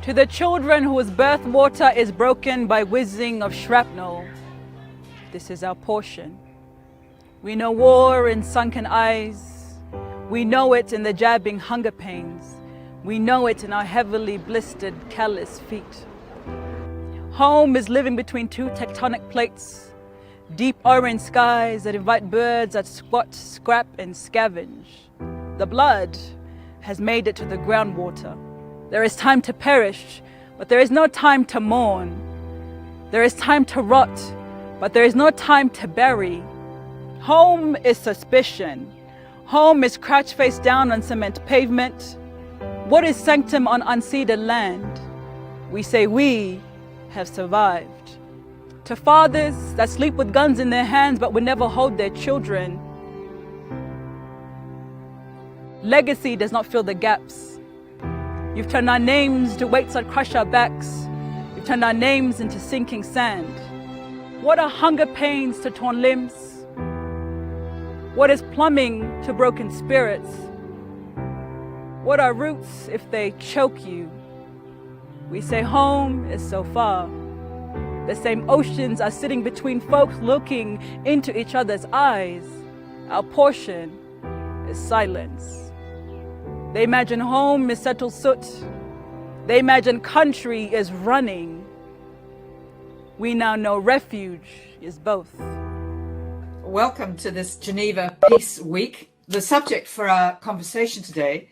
To the children whose birth water is broken by whizzing of shrapnel, this is our portion. We know war in sunken eyes. We know it in the jabbing hunger pains. We know it in our heavily blistered, callous feet. Home is living between two tectonic plates, deep orange skies that invite birds that squat, scrap, and scavenge. The blood has made it to the groundwater. There is time to perish, but there is no time to mourn. There is time to rot, but there is no time to bury. Home is suspicion. Home is crouch face down on cement pavement. What is sanctum on unceded land? We say we have survived. To fathers that sleep with guns in their hands but would never hold their children, legacy does not fill the gaps. You've turned our names to weights that crush our backs. You've turned our names into sinking sand. What are hunger pains to torn limbs? What is plumbing to broken spirits? What are roots if they choke you? We say home is so far. The same oceans are sitting between folks looking into each other's eyes. Our portion is silence. They imagine home is settled soot. They imagine country is running. We now know refuge is both. Welcome to this Geneva Peace Week. The subject for our conversation today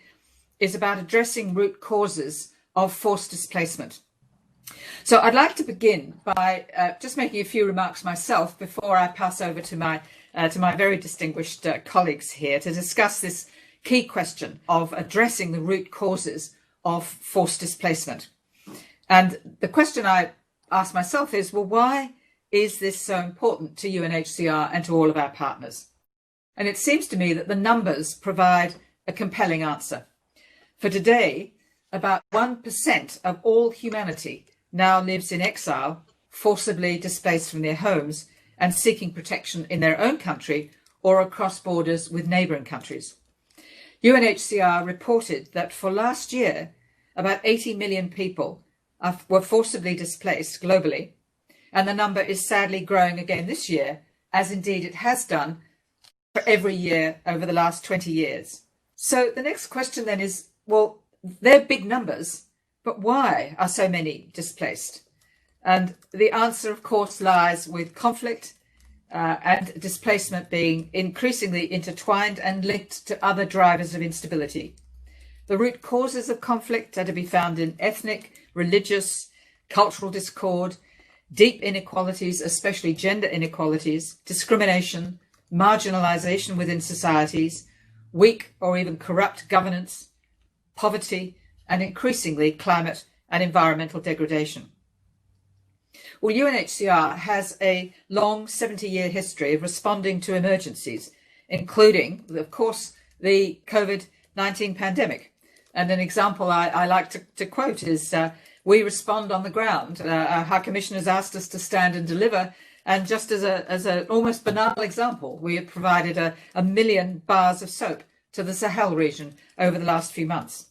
is about addressing root causes of forced displacement. So I'd like to begin by just making a few remarks myself before I pass over to my very distinguished colleagues here to discuss this key question of addressing the root causes of forced displacement. And the question I ask myself is, well, why is this so important to UNHCR and to all of our partners? And it seems to me that the numbers provide a compelling answer. For today, about 1% of all humanity now lives in exile, forcibly displaced from their homes and seeking protection in their own country or across borders with neighbouring countries. UNHCR reported that for last year, about 80 million people were forcibly displaced globally, and the number is sadly growing again this year, as indeed it has done for every year over the last 20 years. So the next question then is, well, they're big numbers, but why are so many displaced? And the answer, of course, lies with conflict and displacement being increasingly intertwined and linked to other drivers of instability. The root causes of conflict are to be found in ethnic, religious, cultural discord, deep inequalities, especially gender inequalities, discrimination, marginalization within societies, weak or even corrupt governance, poverty, and increasingly climate and environmental degradation. Well, UNHCR has a long 70-year history of responding to emergencies, including, of course, the COVID-19 pandemic. And an example I like to quote is, we respond on the ground. Our High Commissioner has asked us to stand and deliver. And just as an almost banal example, we have provided a million bars of soap to the Sahel region over the last few months.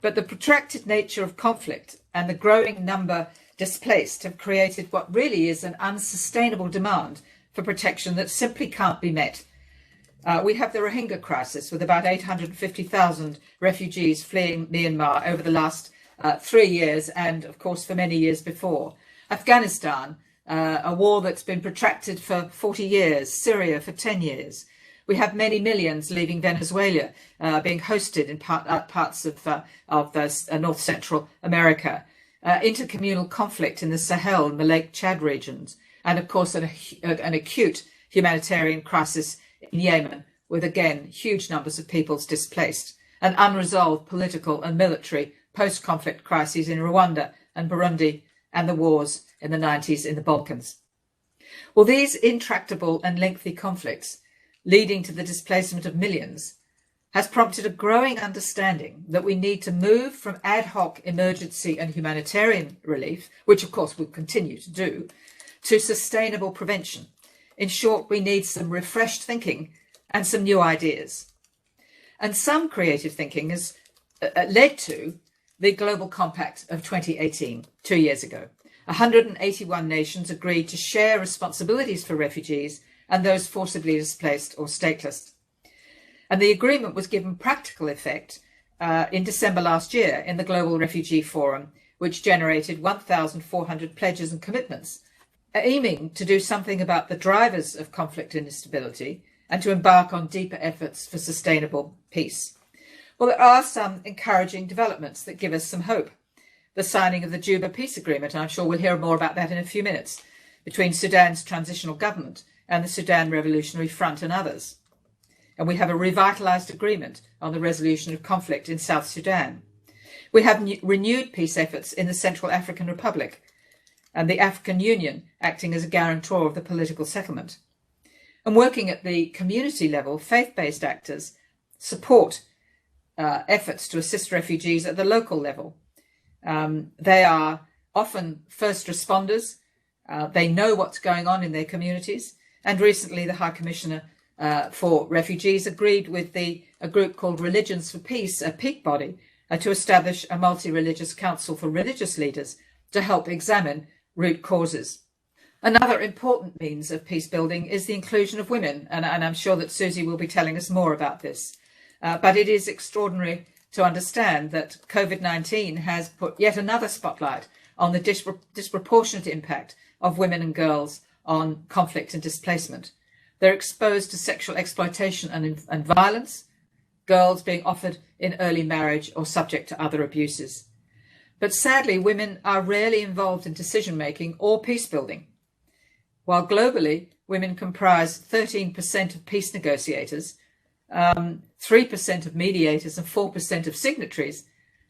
But the protracted nature of conflict and the growing number displaced have created what really is an unsustainable demand for protection that simply can't be met. We have the Rohingya crisis with about 850,000 refugees fleeing Myanmar over the last 3 years and, of course, for many years before. Afghanistan, a war that's been protracted for 40 years, Syria for 10 years. We have many millions leaving Venezuela, being hosted in parts of North Central America. Intercommunal conflict in the Sahel and the Lake Chad regions. And, of course, an acute humanitarian crisis in Yemen, with, again, huge numbers of peoples displaced. An unresolved political and military post-conflict crises in Rwanda and Burundi, and the wars in the 90s in the Balkans. Well, these intractable and lengthy conflicts, leading to the displacement of millions, has prompted a growing understanding that we need to move from ad hoc emergency and humanitarian relief, which of course we'll continue to do, to sustainable prevention. In short, we need some refreshed thinking and some new ideas. And some creative thinking has led to the Global Compact of 2018, 2 years ago. 181 nations agreed to share responsibilities for refugees and those forcibly displaced or stateless. And the agreement was given practical effect in December last year in the Global Refugee Forum, which generated 1,400 pledges and commitments, aiming to do something about the drivers of conflict and instability and to embark on deeper efforts for sustainable peace. Well, there are some encouraging developments that give us some hope. The signing of the Juba Peace Agreement, and I'm sure we'll hear more about that in a few minutes, between Sudan's transitional government and the Sudan Revolutionary Front and others. And we have a revitalised agreement on the resolution of conflict in South Sudan. We have renewed peace efforts in the Central African Republic and the African Union acting as a guarantor of the political settlement. And working at the community level, faith-based actors support efforts to assist refugees at the local level. They are often first responders. They know what's going on in their communities. And recently, the High Commissioner for Refugees agreed with a group called Religions for Peace, a peak body, to establish a multi-religious council for religious leaders to help examine root causes. Another important means of peace building is the inclusion of women, and I'm sure that Susie will be telling us more about this. But it is extraordinary to understand that COVID-19 has put yet another spotlight on the disproportionate impact of women and girls on conflict and displacement. They're exposed to sexual exploitation and violence, girls being offered in early marriage or subject to other abuses. But sadly, women are rarely involved in decision-making or peace building. While globally, women comprise 13% of peace negotiators, 3% of mediators and 4% of signatories,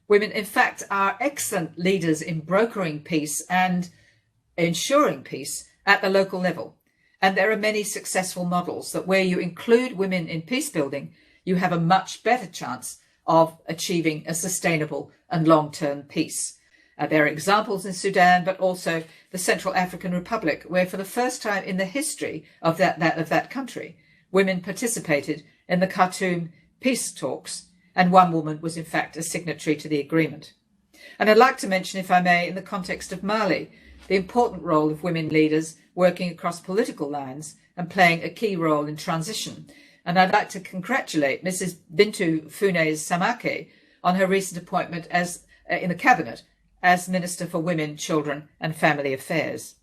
women in fact are excellent leaders in brokering peace and ensuring peace at the local level. And there are many successful models that where you include women in peace building, you have a much better chance of achieving a sustainable and long-term peace. There are examples in Sudan, but also the Central African Republic, where for the first time in the history of that country, women participated in the Khartoum peace talks, and one woman was in fact a signatory to the agreement. And I'd like to mention, if I may, in the context of Mali, the important role of women leaders working across political lines and playing a key role in transition. And I'd like to congratulate Mrs. Bintou Funes Samake on her recent appointment in the cabinet as Minister for Women, Children and Family Affairs.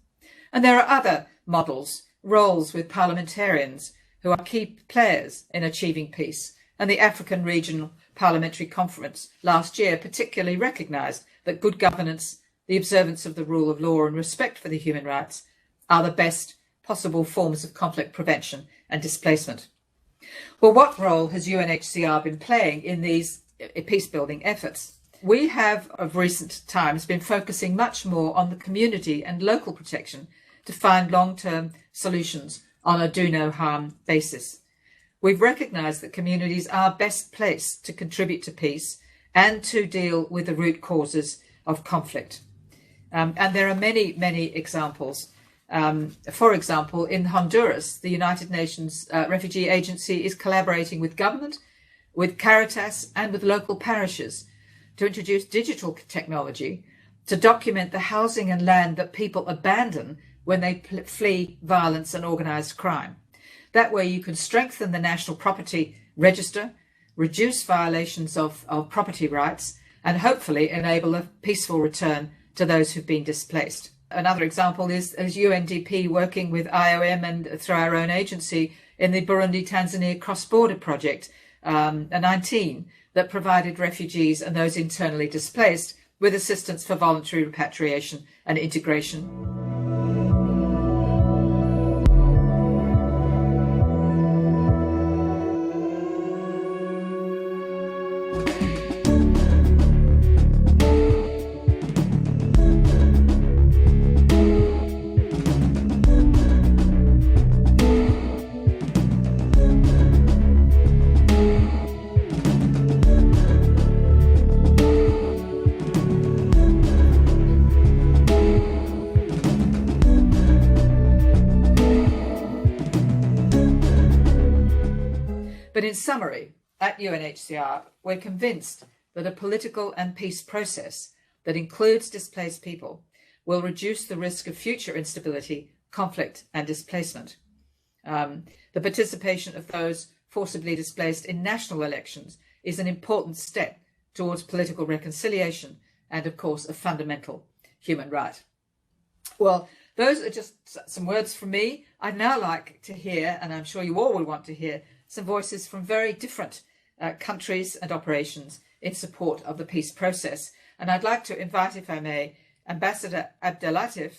And there are other models, roles with parliamentarians who are key players in achieving peace. And the African Regional Parliamentary Conference last year particularly recognised that good governance, the observance of the rule of law and respect for the human rights are the best possible forms of conflict prevention and displacement. Well, what role has UNHCR been playing in these peace-building efforts? We have, of recent times, been focusing much more on the community and local protection to find long-term solutions on a do-no-harm basis. We've recognised that communities are best placed to contribute to peace and to deal with the root causes of conflict. And there are many, many examples. For example, in Honduras, the United Nations Refugee Agency is collaborating with government, with Caritas and with local parishes to introduce digital technology to document the housing and land that people abandon when they flee violence and organised crime. That way you can strengthen the National Property Register, reduce violations of property rights, and hopefully enable a peaceful return to those who've been displaced. Another example is UNDP working with IOM and through our own agency in the Burundi-Tanzania cross-border project, 19, that provided refugees and those internally displaced with assistance for voluntary repatriation and integration. But in summary, at UNHCR, we're convinced that a political and peace process that includes displaced people will reduce the risk of future instability, conflict and displacement. The participation of those forcibly displaced in national elections is an important step towards political reconciliation and, of course, a fundamental human right. Well, those are just some words from me. I'd now like to hear, and I'm sure you all will want to hear, some voices from very different countries and operations in support of the peace process. And I'd like to invite, if I may, Ambassador Abdellatif,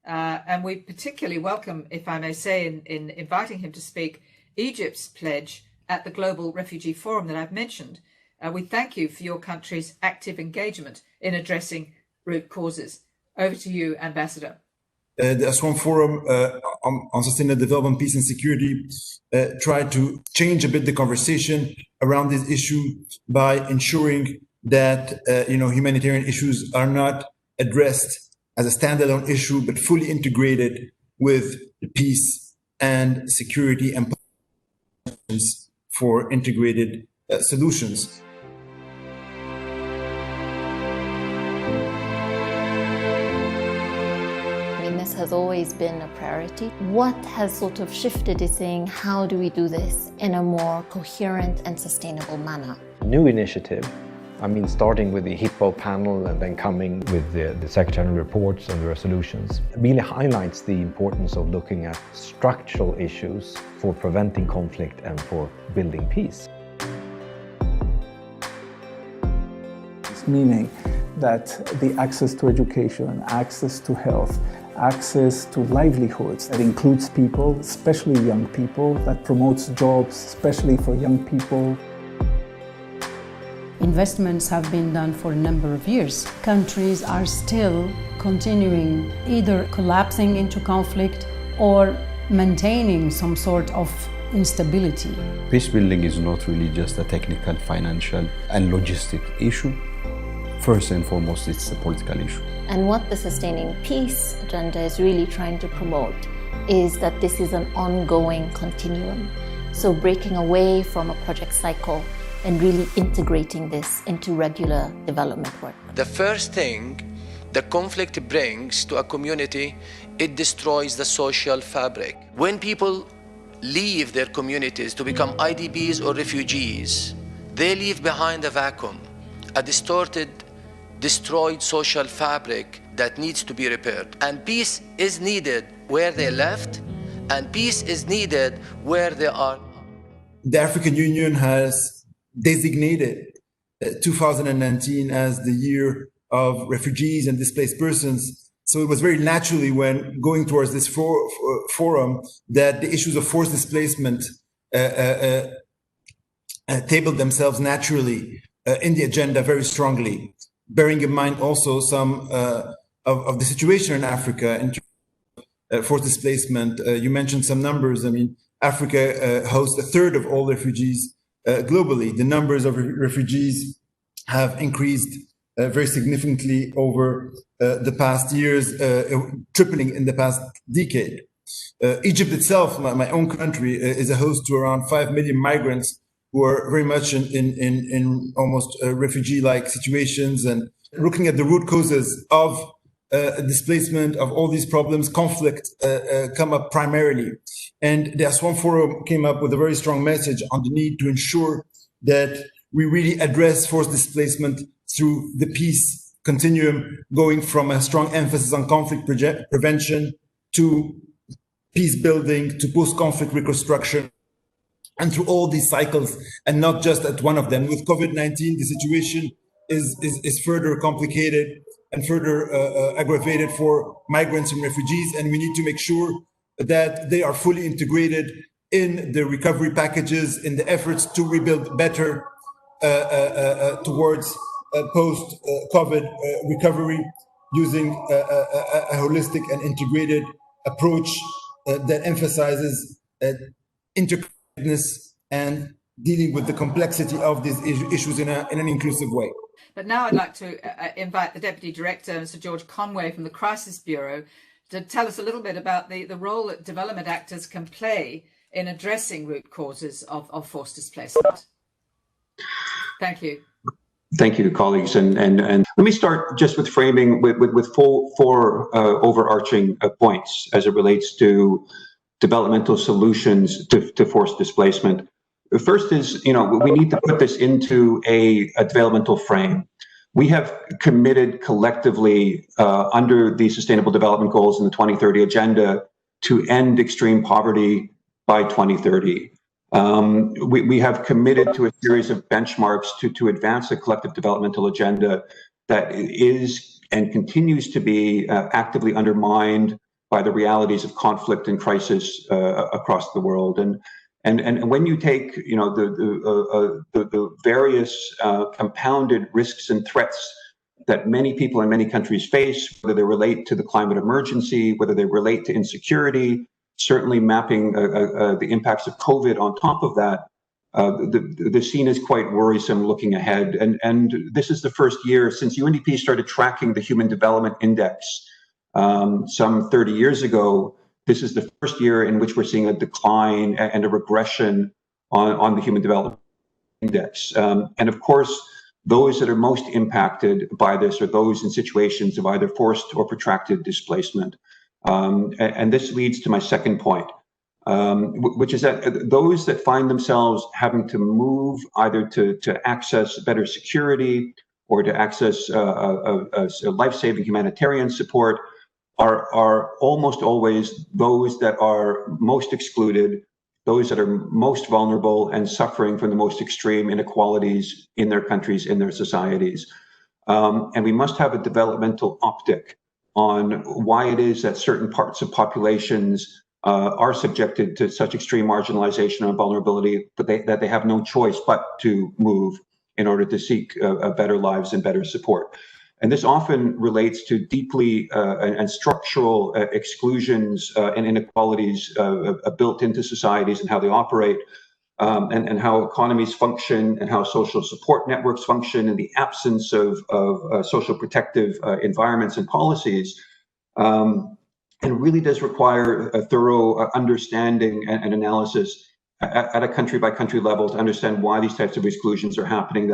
and we particularly welcome, if I may say, in inviting him to speak, Egypt's pledge at the Global Refugee Forum that I've mentioned. We thank you for your country's active engagement in addressing root causes. Over to you, Ambassador. The Aswan Forum on Sustainable Development, Peace and Security tried to change a bit the conversation around this issue by ensuring that humanitarian issues are not addressed as a standalone issue, but fully integrated with peace and security and for integrated solutions. Has always been a priority. What has sort of shifted is saying, how do we do this in a more coherent and sustainable manner? New initiative, starting with the Hippo panel and then coming with the secretarial reports and the resolutions, really highlights the importance of looking at structural issues for preventing conflict and for building peace. Meaning that the access to education, access to health, access to livelihoods that includes people, especially young people, that promotes jobs, especially for young people. Investments have been done for a number of years. Countries are still continuing either collapsing into conflict or maintaining some sort of instability. Peace building is not really just a technical, financial and logistic issue. First and foremost, it's a political issue. And what the Sustaining Peace agenda is really trying to promote is that this is an ongoing continuum. So breaking away from a project cycle and really integrating this into regular development work. The first thing the conflict brings to a community, it destroys the social fabric. When people leave their communities to become IDPs or refugees, they leave behind a vacuum, a distorted, destroyed social fabric that needs to be repaired. And peace is needed where they left, and peace is needed where they are. The African Union has designated 2019 as the year of refugees and displaced persons. So it was very naturally, when going towards this forum, that the issues of forced displacement tabled themselves naturally in the agenda very strongly. Bearing in mind also some of the situation in Africa in terms of forced displacement. You mentioned some numbers. Africa hosts a third of all refugees globally. The numbers of refugees have increased very significantly over the past years, tripling in the past decade. Egypt itself, my own country, is a host to around 5 million migrants who are very much in almost refugee-like situations. And looking at the root causes of displacement, of all these problems, conflict come up primarily. And the Aswan Forum came up with a very strong message on the need to ensure that we really address forced displacement through the peace continuum, going from a strong emphasis on conflict prevention to peace building to post-conflict reconstruction, and through all these cycles, and not just at one of them. With COVID-19, the situation is further complicated and further aggravated for migrants and refugees, and we need to make sure that they are fully integrated in the recovery packages, in the efforts to rebuild better towards post-COVID recovery, using a holistic and integrated approach that emphasizes interconnectedness and dealing with the complexity of these issues in an inclusive way. But now I'd like to invite the Deputy Director, Mr. George Conway from the Crisis Bureau, to tell us a little bit about the role that development actors can play in addressing root causes of forced displacement. Thank you. Thank you, colleagues. And let me start just with framing with four overarching points as it relates to developmental solutions to forced displacement. The first is, we need to put this into a developmental frame. We have committed collectively under the Sustainable Development Goals in the 2030 Agenda to end extreme poverty by 2030. We have committed to a series of benchmarks to advance a collective developmental agenda that is and continues to be actively undermined by the realities of conflict and crisis across the world. And when you take the various compounded risks and threats that many people in many countries face, whether they relate to the climate emergency, whether they relate to insecurity, certainly mapping the impacts of COVID on top of that, the scene is quite worrisome looking ahead. And this is the first year since UNDP started tracking the Human Development Index some 30 years ago. This is the first year in which we're seeing a decline and a regression on the Human Development Index. And of course, those that are most impacted by this are those in situations of either forced or protracted displacement. And this leads to my second point, which is that those that find themselves having to move either to access better security or to access life-saving humanitarian support are almost always those that are most excluded, those that are most vulnerable and suffering from the most extreme inequalities in their countries, in their societies. And we must have a developmental optic on why it is that certain parts of populations are subjected to such extreme marginalization and vulnerability, but that they have no choice but to move in order to seek better lives and better support. And this often relates to deeply and structural exclusions and inequalities built into societies and how they operate, and how economies function and how social support networks function in the absence of social protective environments and policies. And really does require a thorough understanding and analysis at a country by country level to understand why these types of exclusions are happening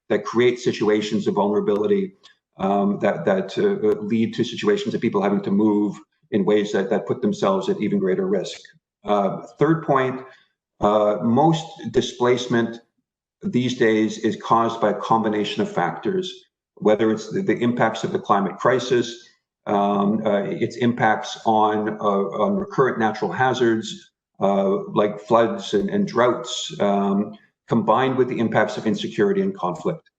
that create situations of vulnerability that lead to situations of people having to move in ways that put themselves at even greater risk. Third point, most displacement these days is caused by a combination of factors, whether it's the impacts of the climate crisis, its impacts on recurrent natural hazards like floods and droughts, combined with the impacts of insecurity and conflict.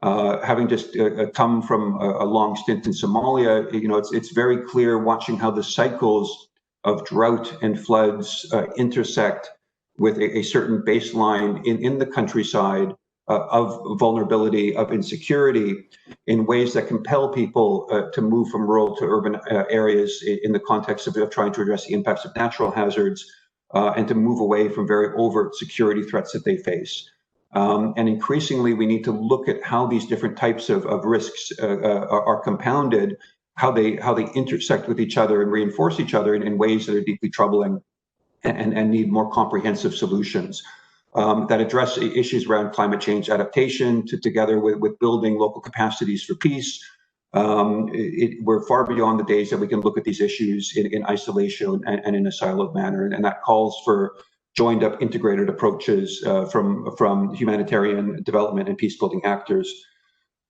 Having just come from a long stint in Somalia, it's very clear watching how the cycles of drought and floods intersect with a certain baseline in the countryside of vulnerability, of insecurity, in ways that compel people to move from rural to urban areas in the context of trying to address the impacts of natural hazards, and to move away from very overt security threats that they face. And increasingly, we need to look at how these different types of risks are compounded, how they intersect with each other and reinforce each other in ways that are deeply troubling and need more comprehensive solutions that address issues around climate change adaptation together with building local capacities for peace. We're far beyond the days that we can look at these issues in isolation and in a siloed manner, and that calls for joined up integrated approaches from humanitarian development and peace-building actors.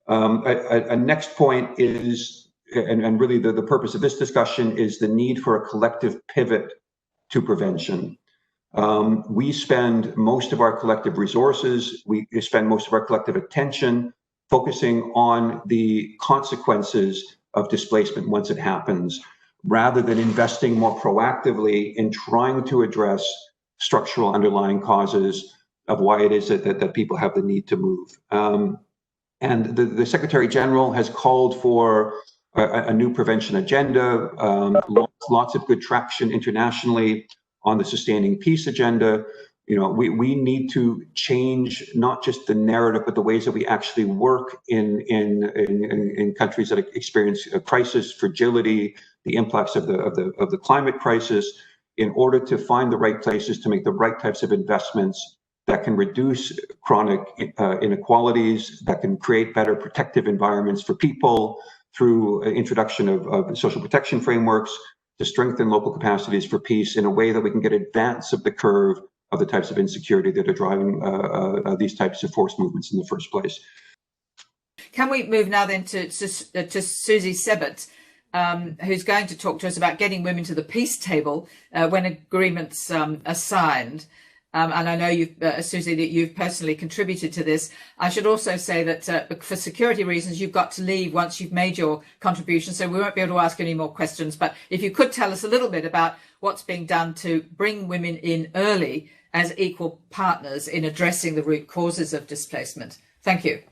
A next point is, and really the purpose of this discussion, is the need for a collective pivot to prevention. We spend most of our collective resources, we spend most of our collective attention focusing on the consequences of displacement once it happens, rather than investing more proactively in trying to address structural underlying causes of why it is that people have the need to move. And the Secretary General has called for a new prevention agenda, lots of good traction internationally on the Sustaining Peace agenda. We need to change not just the narrative, but the ways that we actually work in countries that experience a crisis, fragility, the impacts of the climate crisis, in order to find the right places to make the right types of investments that can reduce chronic inequalities, that can create better protective environments for people through introduction of social protection frameworks to strengthen local capacities for peace in a way that we can get advance of the curve of the types of insecurity that are driving these types of forced movements in the first place. Can we move now then to Susie Sebit, who's going to talk to us about getting women to the peace table when agreements are signed. And I know you've, Susie, that you've personally contributed to this. I should also say that for security reasons, you've got to leave once you've made your contribution, so we won't be able to ask any more questions. But if you could tell us a little bit about what's being done to bring women in early as equal partners in addressing the root causes of displacement. Thank you.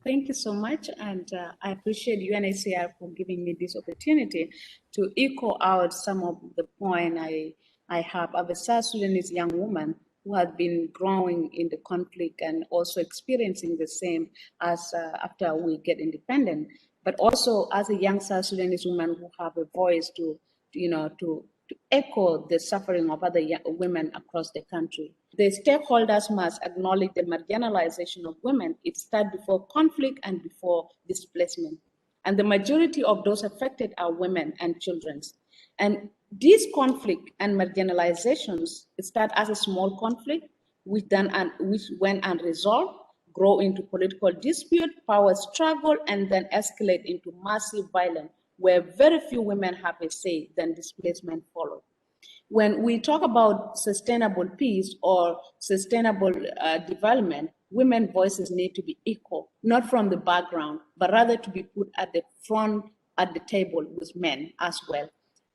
Thank you so much, and I appreciate UNHCR for giving me this opportunity to echo out some of the point I have of a South Sudanese young woman who had been growing in the conflict and also experiencing the same as after we get independent, but also as a young South Sudanese woman who have a voice to echo the suffering of other women across the country. The stakeholders must acknowledge the marginalization of women. It starts before conflict and before displacement. And the majority of those affected are women and children. And this conflict and marginalizations start as a small conflict, which when unresolved, grow into political dispute, power struggle, and then escalate into massive violence, where very few women have a say, then displacement follows. When we talk about sustainable peace or sustainable development, women's voices need to be equal, not from the background, but rather to be put at the front, at the table with men as well.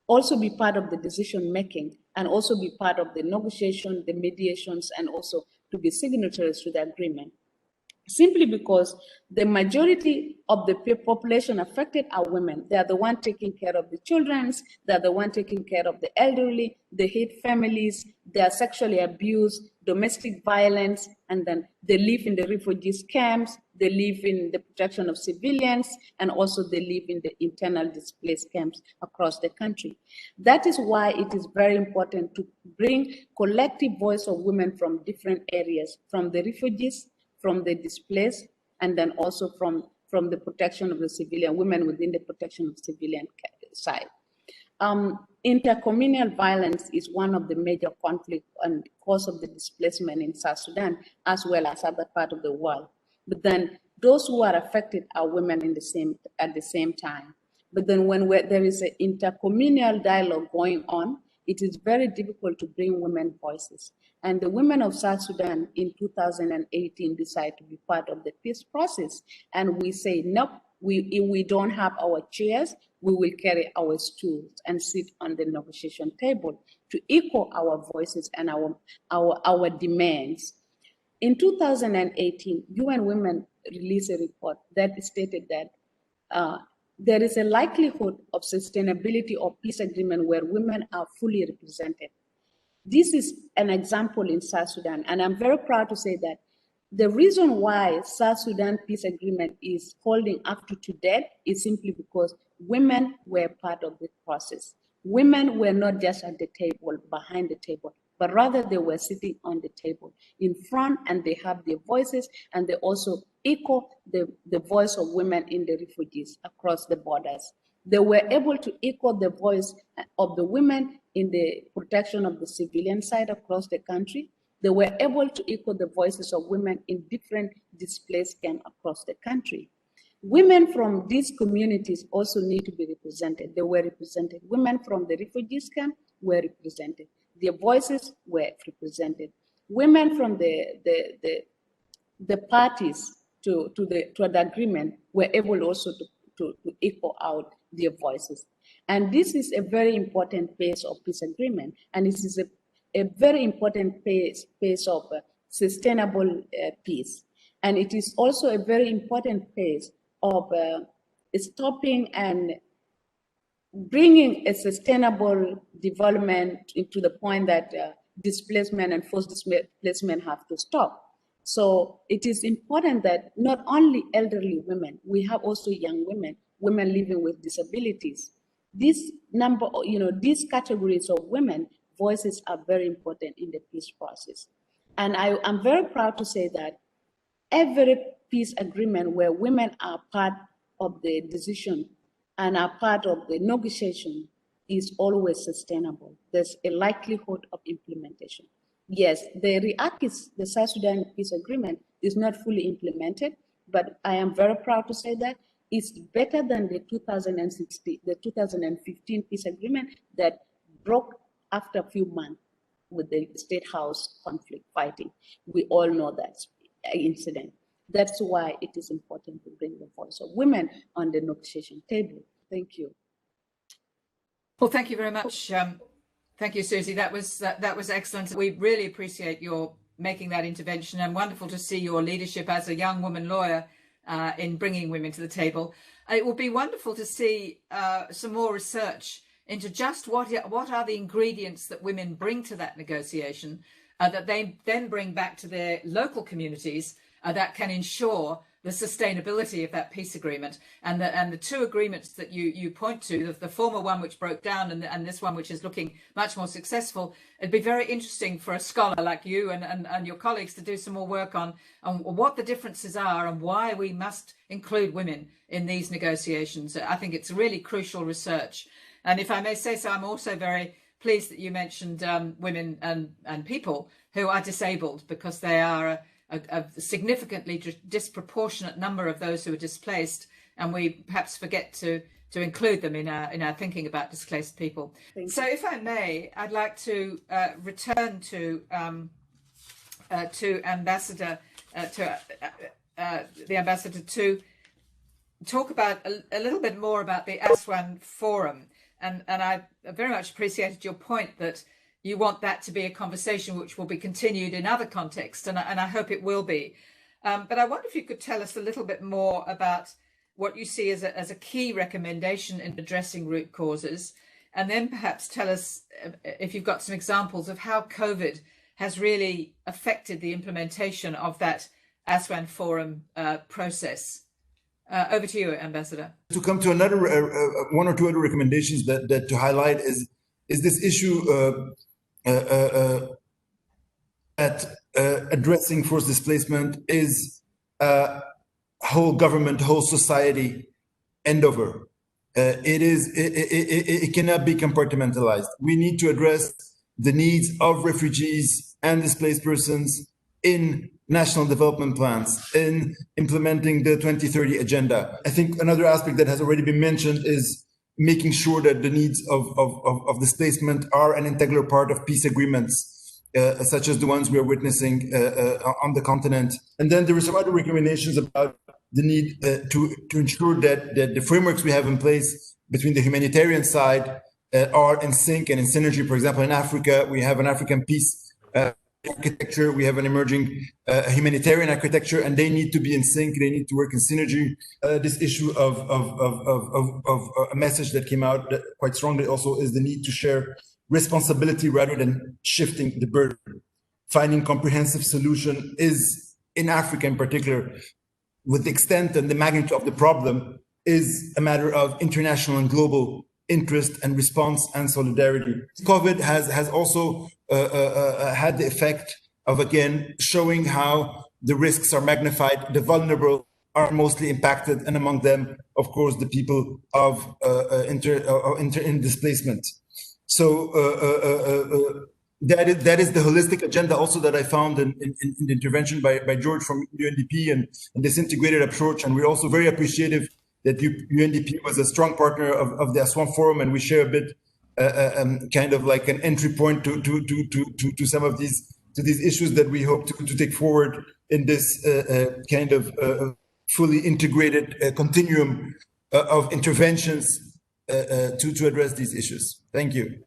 Also be part of the decision making and also be part of the negotiation, the mediations, and also to be signatories to the agreement. Simply because the majority of the population affected are women. They are the one taking care of the children, they are the one taking care of the elderly, they hate families, they are sexually abused, domestic violence, and then they live in the refugees camps, they live in the protection of civilians, and also they live in the internal displaced camps across the country. That is why it is very important to bring collective voice of women from different areas, from the refugees, from the displaced, and then also from the protection of the civilian, women within the protection of civilian side. Intercommunal violence is one of the major conflicts and cause of the displacement in South Sudan, as well as other parts of the world. But then those who are affected are women at the same time. But then when there is an intercommunal dialogue going on, it is very difficult to bring women voices. And the women of South Sudan in 2018 decided to be part of the peace process. And we say, nope, if we don't have our chairs, we will carry our stools and sit on the negotiation table to echo our voices and our demands. In 2018, UN Women released a report that stated that there is a likelihood of sustainability of peace agreement where women are fully represented. This is an example in South Sudan, and I'm very proud to say that the reason why South Sudan peace agreement is holding up to today is simply because women were part of the process. Women were not just at the table, behind the table, but rather they were sitting on the table in front, and they have their voices, and they also echo the voice of women in the refugees across the borders. They were able to echo the voice of the women in the protection of the civilian side across the country. They were able to echo the voices of women in different displaced camps across the country. Women from these communities also need to be represented. They were represented. Women from the refugees camp were represented. Their voices were represented. Women from the parties to the agreement were able also to echo out their voices. And this is a very important phase of peace agreement. And this is a very important phase of sustainable peace. And it is also a very important phase of stopping and bringing a sustainable development to the point that displacement and forced displacement have to stop. So it is important that not only elderly women, we have also young women, women living with disabilities. This number, these categories of women, voices are very important in the peace process. And I'm very proud to say that every peace agreement where women are part of the decision and are part of the negotiation is always sustainable. There's a likelihood of implementation. Yes, the South Sudan peace agreement is not fully implemented, but I am very proud to say that it's better than the 2015 peace agreement that broke after a few months with the State House conflict fighting. We all know that incident. That's why it is important to bring the voice of women on the negotiation table. Thank you. Well, thank you very much. Thank you, Susie. That was excellent. We really appreciate your making that intervention, and wonderful to see your leadership as a young woman lawyer in bringing women to the table. It will be wonderful to see some more research into just what are the ingredients that women bring to that negotiation that they then bring back to their local communities that can ensure the sustainability of that peace agreement. And the two agreements that you point to, the former one which broke down and this one which is looking much more successful, it'd be very interesting for a scholar like you and your colleagues to do some more work on what the differences are and why we must include women in these negotiations. I think it's really crucial research. And if I may say so, I'm also very pleased that you mentioned women and people who are disabled, because they are a significantly disproportionate number of those who are displaced, and we perhaps forget to include them in our thinking about displaced people. So if I may, I'd like to return to Ambassador the Ambassador to talk about a little bit more about the Aswan Forum. And I very much appreciated your point that you want that to be a conversation which will be continued in other contexts, and I hope it will be. But I wonder if you could tell us a little bit more about what you see as a key recommendation in addressing root causes, and then perhaps tell us if you've got some examples of how COVID has really affected the implementation of that Aswan Forum process. Over to you, Ambassador. To come to another one or two other recommendations that to highlight is this issue that addressing forced displacement is a whole government, whole society endeavor. It cannot be compartmentalized. We need to address the needs of refugees and displaced persons in national development plans, in implementing the 2030 agenda. I think another aspect that has already been mentioned is making sure that the needs of displacement are an integral part of peace agreements, such as the ones we are witnessing on the continent. And then there are some other recommendations about the need to ensure that the frameworks we have in place between the humanitarian side are in sync and in synergy. For example, in Africa, we have an African peace architecture, we have an emerging humanitarian architecture, and they need to be in sync. They need to work in synergy. This issue of a message that came out quite strongly also is the need to share responsibility rather than shifting the burden. Finding comprehensive solution is, in Africa in particular, with the extent and the magnitude of the problem, is a matter of international and global interest and response and solidarity. COVID has also had the effect of, again, showing how the risks are magnified, the vulnerable are mostly impacted, and among them, of course, the people in displacement. So that is the holistic agenda also that I found in the intervention by George from UNDP and this integrated approach. And we're also very appreciative that UNDP was a strong partner of the Aswan Forum, and we share a bit kind of like an entry point to some of these issues that we hope to take forward in this kind of fully integrated continuum of interventions to address these issues. Thank you.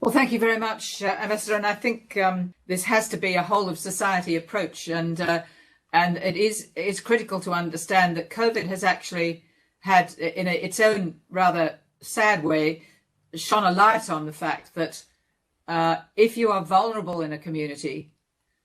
Well, thank you very much, Ambassador. And I think this has to be a whole of society approach, and it is critical to understand that COVID has actually had, in its own rather sad way, shone a light on the fact that if you are vulnerable in a community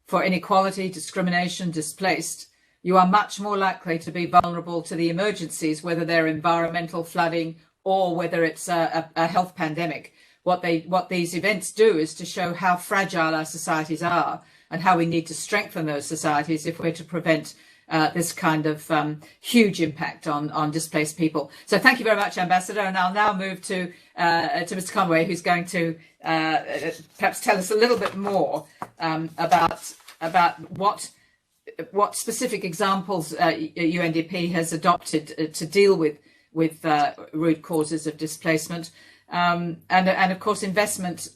for inequality, discrimination, displaced, you are much more likely to be vulnerable to the emergencies, whether they're environmental flooding or whether it's a health pandemic. What these events do is to show how fragile our societies are and how we need to strengthen those societies if we're to prevent this kind of huge impact on displaced people. So thank you very much, Ambassador. And I'll now move to Mr. Conway, who's going to perhaps tell us a little bit more about what specific examples UNDP has adopted to deal with root causes of displacement. And of course, investment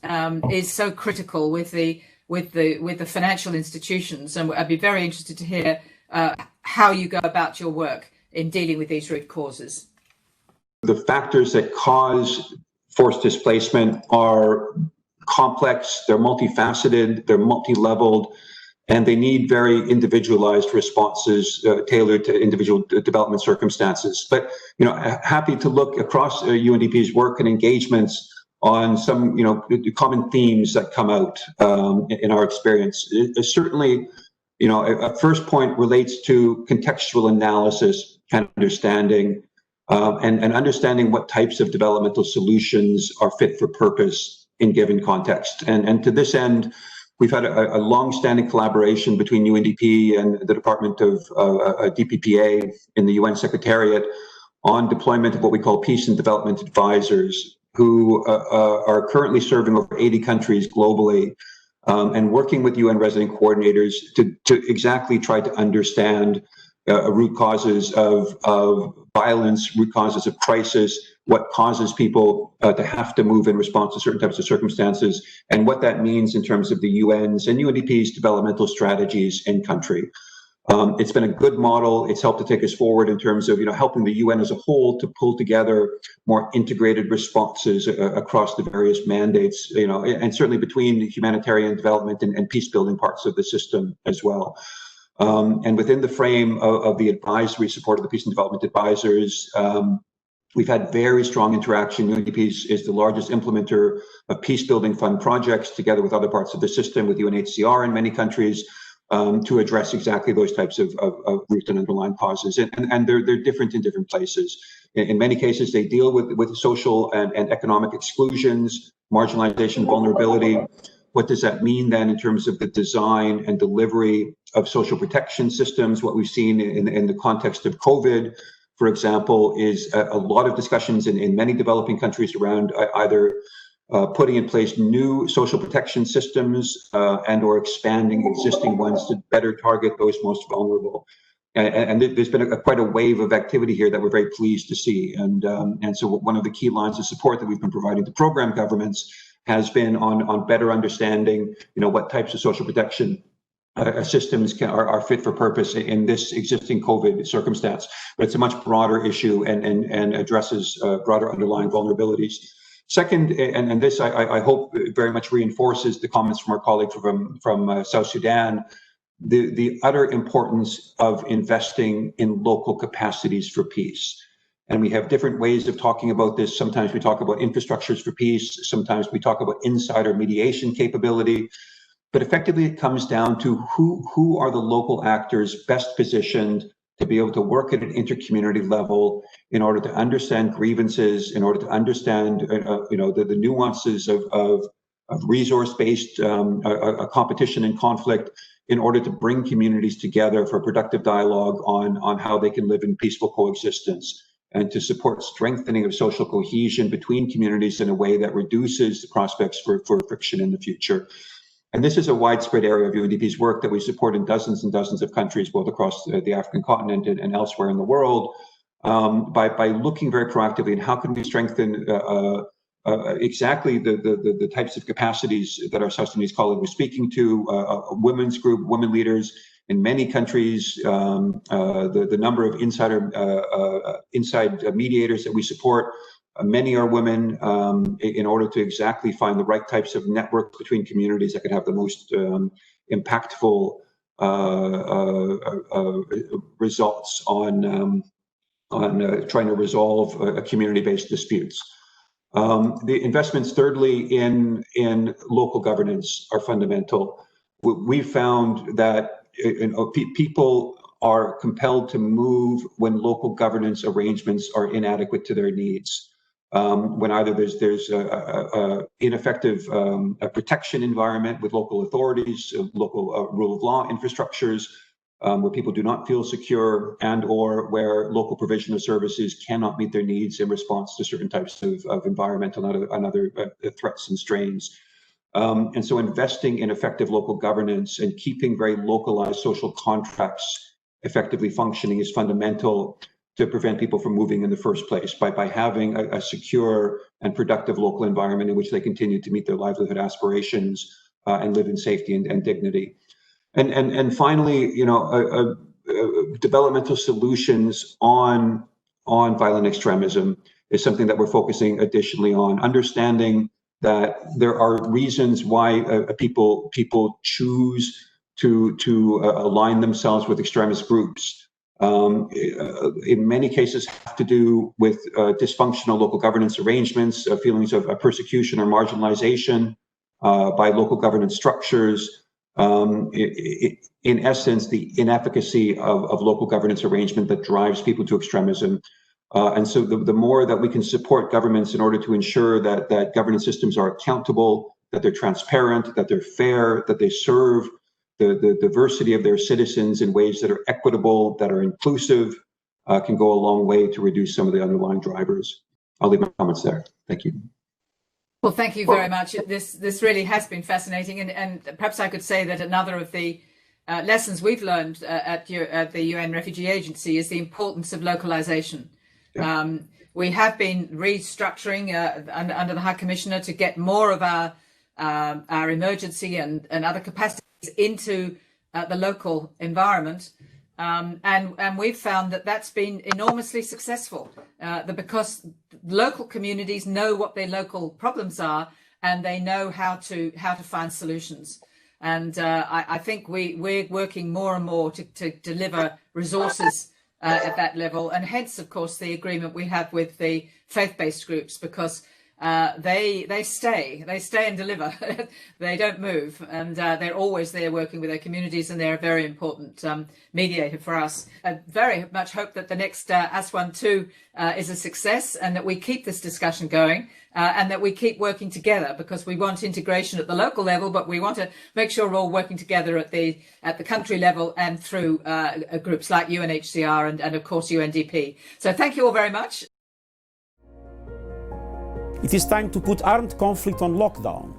is so critical with the financial institutions, and I'd be very interested to hear how you go about your work in dealing with these root causes. The factors that cause forced displacement are complex, they're multifaceted, they're multi-leveled, and they need very individualized responses tailored to individual development circumstances. But, happy to look across UNDP's work and engagements on some, common themes that come out in our experience. Certainly, a first point relates to contextual analysis and understanding, and understanding what types of developmental solutions are fit for purpose in given context. And to this end, we've had a long-standing collaboration between UNDP and the Department of DPPA in the UN Secretariat on deployment of what we call peace and development advisors, who are currently serving over 80 countries globally, and working with UN resident coordinators to exactly try to understand root causes of violence, root causes of crisis, what causes people to have to move in response to certain types of circumstances, and what that means in terms of the UN's and UNDP's developmental strategies in country. It's been a good model. It's helped to take us forward in terms of helping the UN as a whole to pull together more integrated responses across the various mandates, and certainly between humanitarian development and peace building parts of the system as well. And within the frame of the advisory support of the Peace and Development Advisors, we've had very strong interaction. UNDP is the largest implementer of peace building fund projects together with other parts of the system, with UNHCR in many countries, to address exactly those types of root and underlying causes. And they're different in different places. In many cases, they deal with social and economic exclusions, marginalization, vulnerability. What does that mean then in terms of the design and delivery of social protection systems? What we've seen in the context of COVID, for example, is a lot of discussions in many developing countries around either putting in place new social protection systems and or expanding existing ones to better target those most vulnerable. And there's been quite a wave of activity here that we're very pleased to see. And so one of the key lines of support that we've been providing to program governments has been on better understanding, what types of social protection systems are fit for purpose in this existing COVID circumstance. But it's a much broader issue and addresses broader underlying vulnerabilities. Second, and this I hope very much reinforces the comments from our colleague from South Sudan, the utter importance of investing in local capacities for peace. And we have different ways of talking about this. Sometimes we talk about infrastructures for peace. Sometimes we talk about insider mediation capability. But effectively, it comes down to who are the local actors best positioned to be able to work at an intercommunity level in order to understand grievances, in order to understand, the nuances of resource-based competition and conflict, in order to bring communities together for productive dialogue on how they can live in peaceful coexistence, and to support strengthening of social cohesion between communities in a way that reduces the prospects for friction in the future. And this is a widespread area of UNDP's work that we support in dozens and dozens of countries, both across the African continent and elsewhere in the world, by looking very proactively at how can we strengthen exactly the types of capacities that our South Sudanese colleague was speaking to, a women's group, women leaders. In many countries, the number of inside mediators that we support, many are women, in order to exactly find the right types of networks between communities that could have the most impactful results on trying to resolve community-based disputes. The investments, thirdly, in local governance are fundamental. We found that people are compelled to move when local governance arrangements are inadequate to their needs. when either there's a ineffective protection environment with local authorities, local rule of law infrastructures, where people do not feel secure, and or where local provision of services cannot meet their needs in response to certain types of environmental and other threats and strains. And so investing in effective local governance and keeping very localized social contracts effectively functioning is fundamental to prevent people from moving in the first place, by having a secure and productive local environment in which they continue to meet their livelihood aspirations and live in safety and dignity. And finally, you know, developmental solutions on violent extremism is something that we're focusing additionally on, understanding that there are reasons why people choose to align themselves with extremist groups. In many cases have to do with dysfunctional local governance arrangements, feelings of persecution or marginalization by local governance structures. In essence, the inefficacy of local governance arrangement that drives people to extremism. And so the more that we can support governments in order to ensure that governance systems are accountable, that they're transparent, that they're fair, that they serve the diversity of their citizens in ways that are equitable, that are inclusive, can go a long way to reduce some of the underlying drivers. I'll leave my comments there. Thank you. Well, thank you very much. This really has been fascinating, and perhaps I could say that another of the lessons we've learned at the UN Refugee Agency is the importance of localization. Yeah. We have been restructuring under the High Commissioner to get more of our emergency and other capacities into the local environment, and we've found that that's been enormously successful, because local communities know what their local problems are, and they know how to find solutions. And I think we're working more and more to deliver resources at that level, and hence, of course, the agreement we have with the faith-based groups, because they stay and deliver. They don't move, and they're always there working with their communities, and they're a very important mediator for us. I very much hope that the next Aswan 2 is a success, and that we keep this discussion going, and that we keep working together, because we want integration at the local level, but we want to make sure we're all working together at the country level and through groups like UNHCR and of course UNDP. So thank you all very much. It is time to put armed conflict on lockdown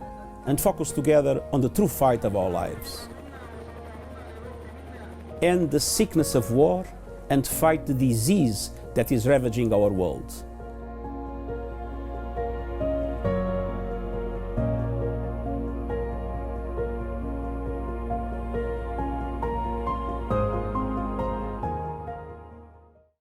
and focus together on the true fight of our lives. End the sickness of war and fight the disease that is ravaging our world.